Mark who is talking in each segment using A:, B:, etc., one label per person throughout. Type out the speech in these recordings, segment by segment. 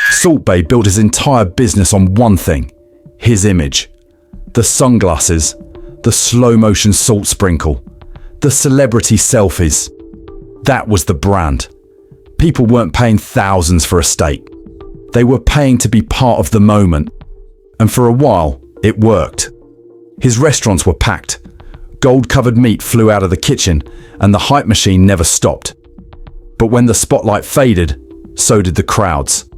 A: Salt Bae built his entire business on one thing: his image. The sunglasses, the slow-motion salt sprinkle, the celebrity selfies. That was the brand. People weren't paying thousands for a steak. They were paying to be part of the moment. And for a while, it worked. His restaurants were packed. Gold-covered meat flew out of the kitchen, and the hype machine never stopped. But when the spotlight faded, so did the crowds.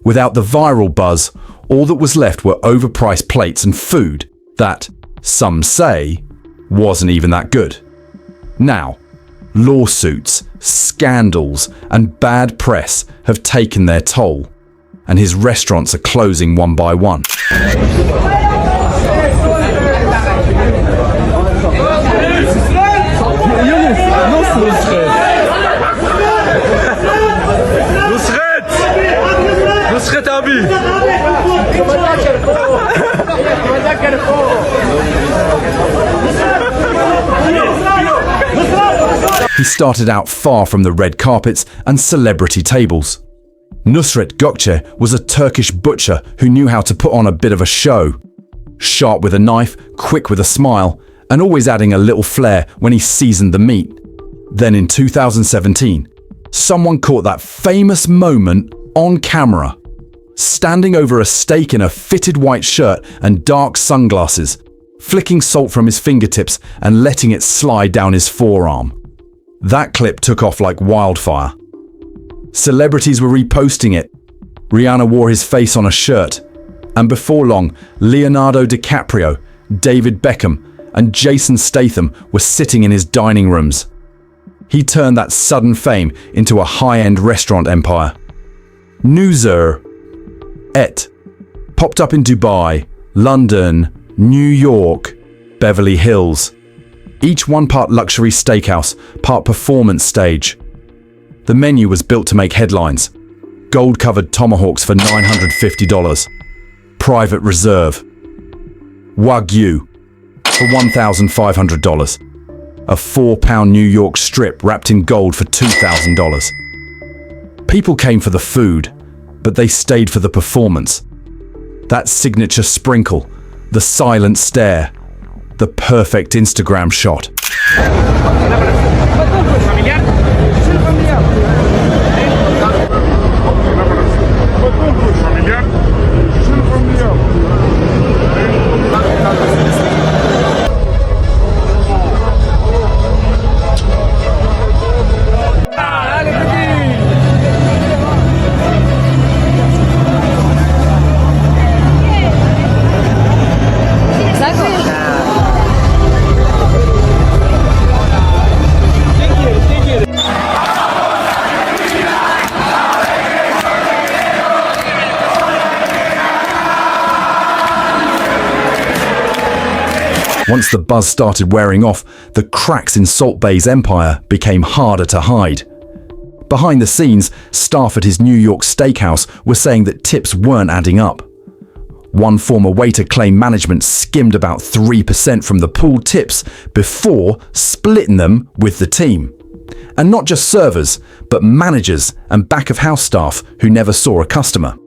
A: Without the viral buzz, all that was left were overpriced plates and food that, some say, wasn't even that good. Now, lawsuits, scandals, and bad press have taken their toll, and his restaurants are closing one by one. He started out far from the red carpets and celebrity tables. Nusret Gökçe was a Turkish butcher who knew how to put on a bit of a show. Sharp with a knife, quick with a smile, and always adding a little flair when he seasoned the meat. Then in 2017, someone caught that famous moment on camera. Standing over a steak in a fitted white shirt and dark sunglasses, flicking salt from his fingertips and letting it slide down his forearm. That clip took off like wildfire. Celebrities were reposting it. Rihanna wore his face on a shirt. And before long, Leonardo DiCaprio, David Beckham, and Jason Statham were sitting in his dining rooms. He turned that sudden fame into a high-end restaurant empire. Nusret popped up in Dubai, London, New York, Beverly Hills. Each one part luxury steakhouse, part performance stage. The menu was built to make headlines. Gold-covered tomahawks for $950. Private reserve. Wagyu for $1,500. A 4-pound New York strip wrapped in gold for $2,000. People came for the food, but they stayed for the performance. That signature sprinkle, the silent stare, the perfect Instagram shot. Once the buzz started wearing off, the cracks in Salt Bae's empire became harder to hide. Behind the scenes, staff at his New York steakhouse were saying that tips weren't adding up. One former waiter claimed management skimmed about 3% from the pooled tips before splitting them with the team. And not just servers, but managers and back-of-house staff who never saw a customer.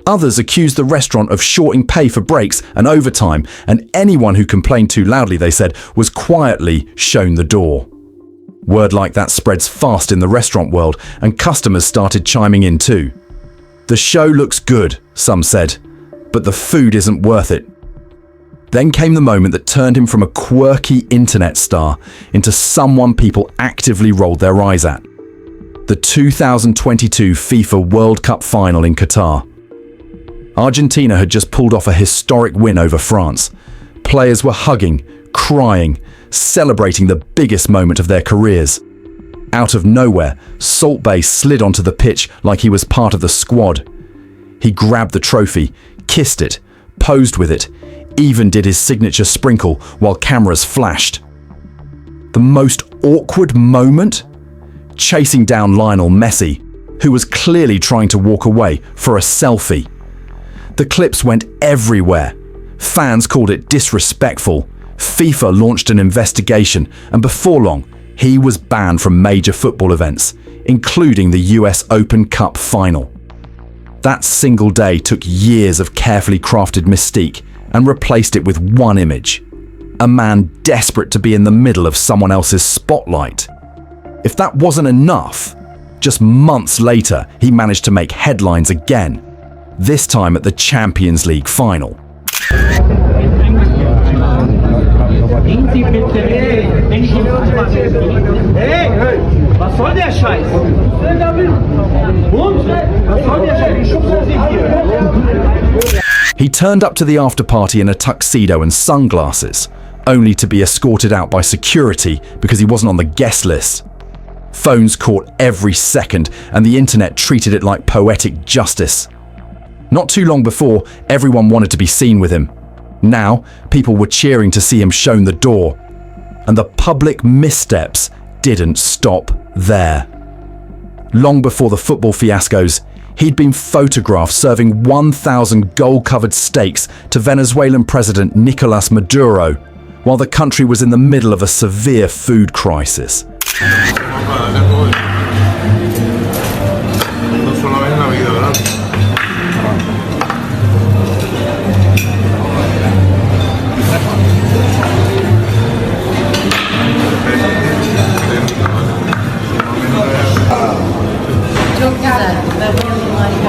A: Others accused the restaurant of shorting pay for breaks and overtime, and anyone who complained too loudly, they said, was quietly shown the door. Word like that spreads fast in the restaurant world, and customers started chiming in too. The show looks good, some said, but the food isn't worth it. Then came the moment that turned him from a quirky internet star into someone people actively rolled their eyes at. The 2022 FIFA World Cup final in Qatar. Argentina had just pulled off a historic win over France. Players were hugging, crying, celebrating the biggest moment of their careers. Out of nowhere, Salt Bae slid onto the pitch like he was part of the squad. He grabbed the trophy, kissed it, posed with it, even did his signature sprinkle while cameras flashed. The most awkward moment? Chasing down Lionel Messi, who was clearly trying to walk away for a selfie. The clips went everywhere. Fans called it disrespectful. FIFA launched an investigation, and before long, He was banned from major football events, including the US Open Cup final. That single day took years of carefully crafted mystique and replaced it with one image: a man desperate to be in the middle of someone else's spotlight. If that wasn't enough, just months later, he managed to make headlines again, this time at the Champions League final. He turned up to the after party in a tuxedo and sunglasses, only to be escorted out by security because he wasn't on the guest list. Phones caught every second, and the internet treated it like poetic justice. Not too long before, everyone wanted to be seen with him. Now, people were cheering to see him shown the door. And the public missteps didn't stop there. Long before the football fiascos, he'd been photographed serving 1,000 gold-covered steaks to Venezuelan President Nicolas Maduro, while the country was in the middle of a severe food crisis.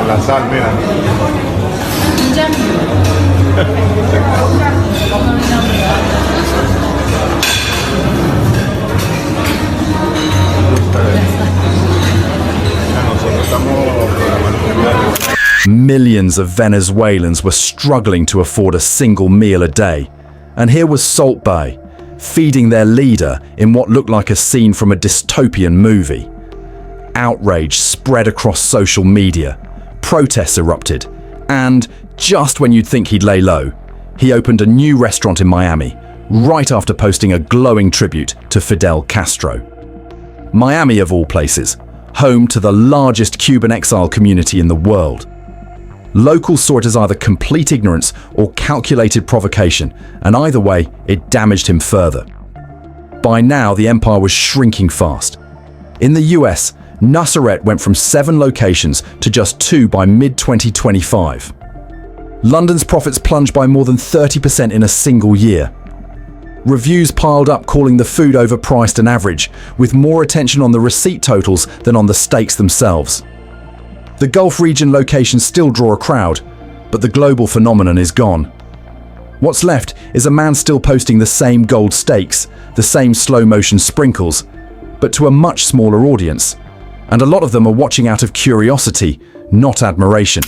B: La sal, mira.
A: Millions of Venezuelans were struggling to afford a single meal a day. And here was Salt Bae, feeding their leader in what looked like a scene from a dystopian movie. Outrage spread across social media, protests erupted, and just when you'd think he'd lay low, he opened a new restaurant in Miami, right after posting a glowing tribute to Fidel Castro. Miami, of all places, home to the largest Cuban exile community in the world. Locals saw it as either complete ignorance or calculated provocation, and either way, it damaged him further. By now, the empire was shrinking fast. In the US, Nusret went from 7 locations to just 2 by mid-2025. London's profits plunged by more than 30% in a single year. Reviews piled up calling the food overpriced and average, with more attention on the receipt totals than on the steaks themselves. The Gulf region locations still draw a crowd, but the global phenomenon is gone. What's left is a man still posting the same gold steaks, the same slow-motion sprinkles, but to a much smaller audience. And a lot of them are watching out of curiosity, not admiration.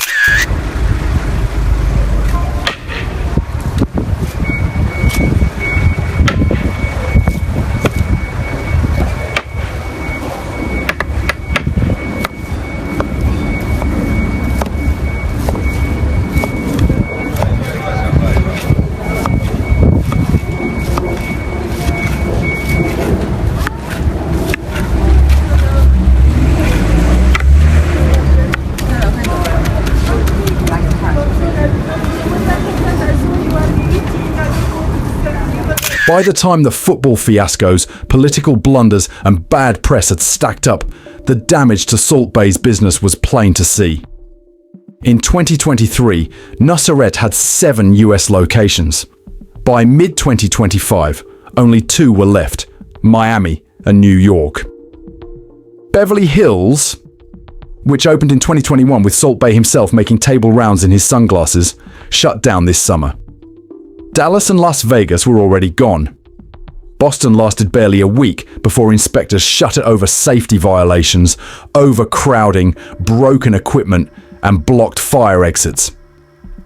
A: By the time the football fiascos, political blunders, and bad press had stacked up, the damage to Salt Bae's business was plain to see. In 2023, Nusret had 7 US locations. By mid-2025, only 2 were left: Miami and New York. Beverly Hills, which opened in 2021 with Salt Bae himself making table rounds in his sunglasses, shut down this summer. Dallas and Las Vegas were already gone. Boston lasted barely a week before inspectors shut it over safety violations, overcrowding, broken equipment, and blocked fire exits.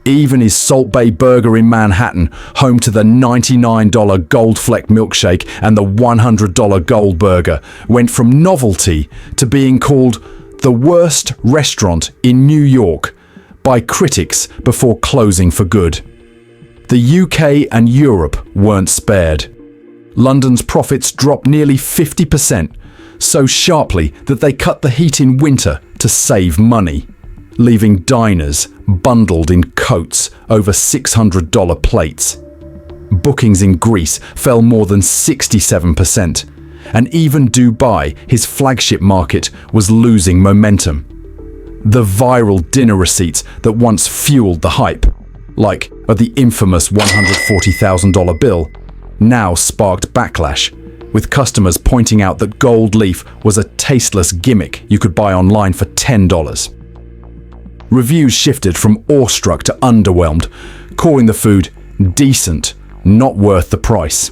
A: Even his Salt Bae Burger in Manhattan, home to the $99 Gold Fleck milkshake and the $100 Gold Burger, went from novelty to being called the worst restaurant in New York by critics before closing for good. The UK and Europe weren't spared. London's profits dropped nearly 50%, so sharply that they cut the heat in winter to save money, leaving diners bundled in coats over $600 plates. Bookings in Greece fell more than 67%, And even Dubai, his flagship market, was losing momentum. The viral dinner receipts that once fueled the hype, like the infamous $140,000 bill, now sparked backlash, with customers pointing out that gold leaf was a tasteless gimmick you could buy online for $10. Reviews shifted from awestruck to underwhelmed, calling the food decent, not worth the price.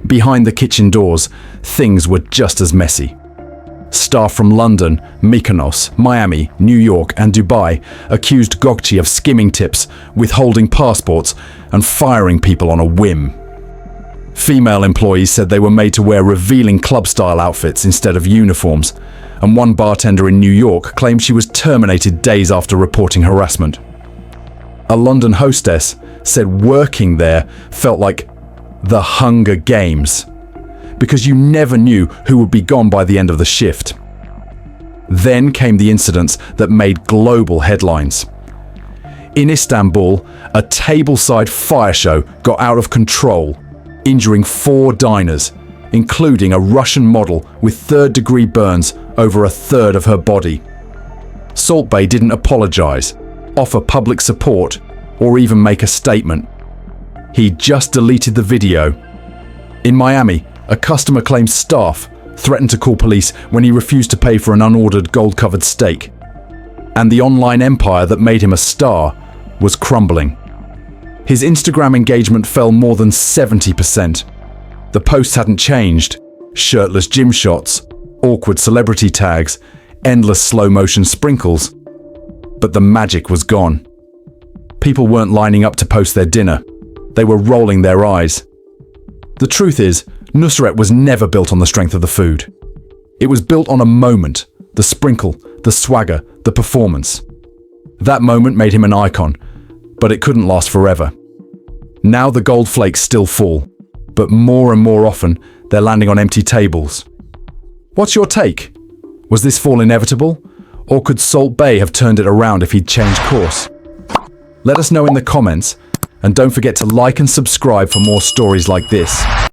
A: Behind the kitchen doors, things were just as messy. Staff from London, Mykonos, Miami, New York, and Dubai accused Gokci of skimming tips, withholding passports, and firing people on a whim. Female employees said they were made to wear revealing club-style outfits instead of uniforms, and one bartender in New York claimed she was terminated days after reporting harassment. A London hostess said working there felt like the Hunger Games, because you never knew who would be gone by the end of the shift. Then came the incidents that made global headlines. In Istanbul, a tableside fire show got out of control, injuring 4 diners, including a Russian model with third-degree burns over a third of her body. Salt Bae didn't apologize, offer public support, or even make a statement. He just deleted the video. In Miami, a customer claimed staff threatened to call police when he refused to pay for an unordered gold-covered steak. And the online empire that made him a star was crumbling. His Instagram engagement fell more than 70%. The posts hadn't changed. Shirtless gym shots, awkward celebrity tags, endless slow-motion sprinkles. But the magic was gone. People weren't lining up to post their dinner. They were rolling their eyes. The truth is, Nusret was never built on the strength of the food. It was built on a moment, the sprinkle, the swagger, the performance. That moment made him an icon, but it couldn't last forever. Now the gold flakes still fall, but more and more often they're landing on empty tables. What's your take? Was this fall inevitable? Or could Salt Bae have turned it around if he'd changed course? Let us know in the comments, and don't forget to like and subscribe for more stories like this.